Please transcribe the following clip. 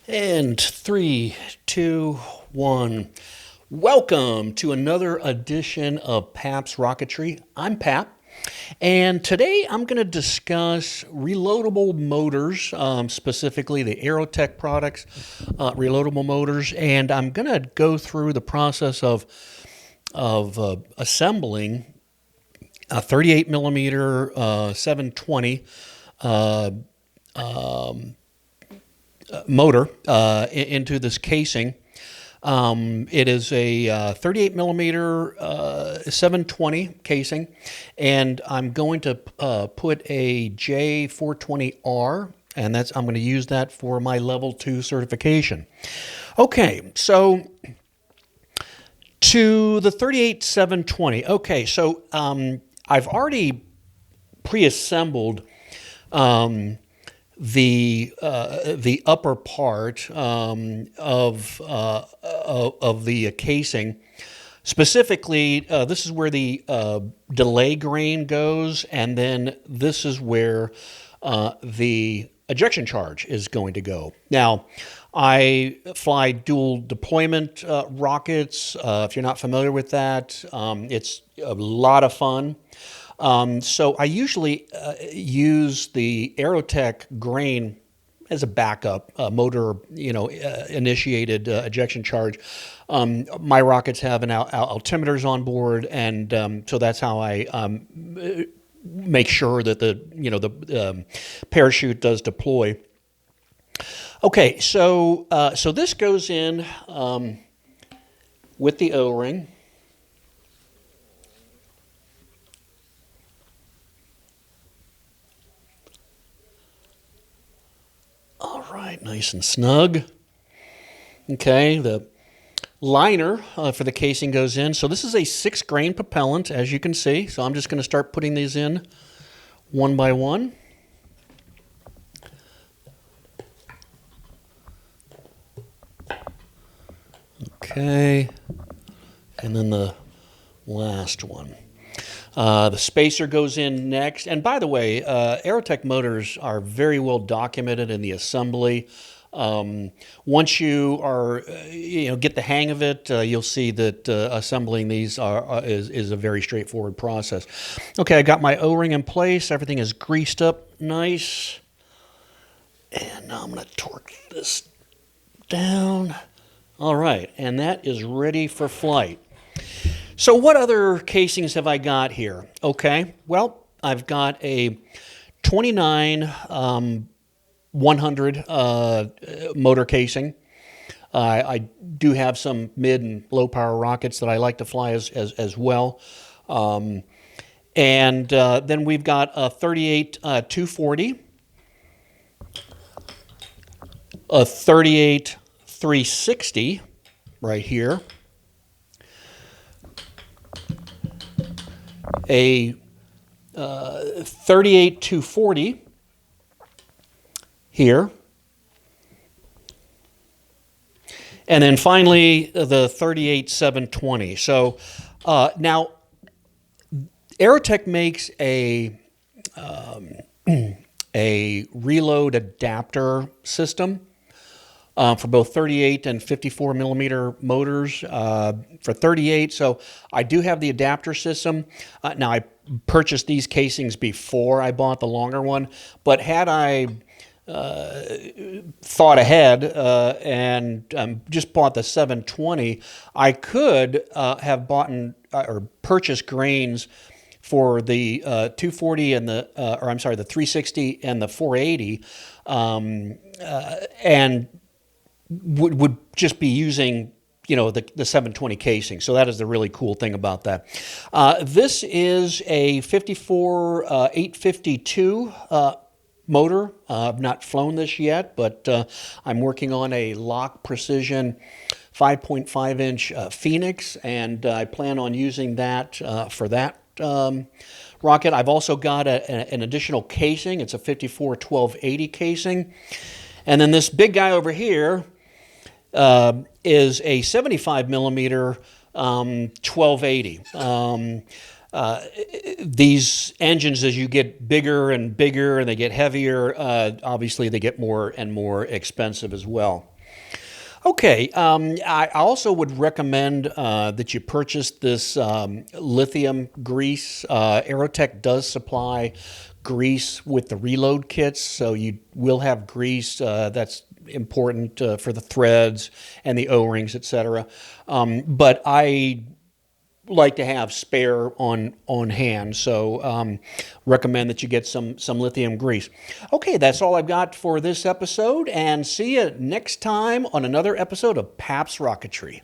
And three, two, one. Welcome to another edition of Pap's Rocketry. I'm Pap, and today I'm going to discuss reloadable motors, specifically the Aerotech products, reloadable motors, and I'm going to go through the process of assembling a 38 millimeter 720 motor into this casing. It is a 38 millimeter 720 casing, and I'm going to put a J420R, and I'm going to use that for my level 2 certification. Okay, so to the 38 720. Okay, so I've already pre-assembled the upper part of the casing. Specifically, this is where the delay grain goes, and then this is where the ejection charge is going to go. Now, I fly dual deployment rockets. If you're not familiar with that, it's a lot of fun. So I usually use the Aerotech grain as a backup motor, initiated ejection charge. My rockets have altimeters on board, and so that's how I make sure that the parachute does deploy. Okay, so this goes in with the O-ring. All right, nice and snug. Okay, the liner for the casing goes in. So this is a 6-grain propellant, as you can see. So I'm just going to start putting these in one by one. Okay, and then the last one. The spacer goes in next. And by the way, Aerotech motors are very well documented in the assembly. Once you are, get the hang of it, you'll see that assembling these is a very straightforward process. Okay, I got my O-ring in place. Everything is greased up nice. And now I'm going to torque this down. All right, and that is ready for flight. So what other casings have I got here? Okay, well, I've got a 29 100 motor casing. I do have some mid and low power rockets that I like to fly as well. And then we've got a 38 240, a 38 360 right here, a 38 240 here, and then finally the 38 720. So now Aerotech makes a reload adapter system for both 38 and 54 millimeter motors. For 38, so I do have the adapter system. Now, I purchased these casings before I bought the longer one, but had I thought ahead and just bought the 720, I could have bought or purchased grains for the 240 and the the 360 and the 480, and would just be using the 720 casing. So that is the really cool thing about that. This is a 54 852 motor. I've not flown this yet, but I'm working on a Lock Precision 5.5 inch Phoenix, and I plan on using that for that rocket. I've also got an additional casing. It's a 54 1280 casing. And then this big guy over here is a 75 millimeter 1280. These engines, as you get bigger and bigger and they get heavier, obviously they get more and more expensive as well. Okay, I also would recommend that you purchase this lithium grease. Aerotech does supply grease with the reload kits, so you will have grease that's important for the threads and the O-rings, etc. But I like to have spare on hand, so recommend that you get some lithium grease. Okay, that's all I've got for this episode, and see you next time on another episode of Pap's Rocketry.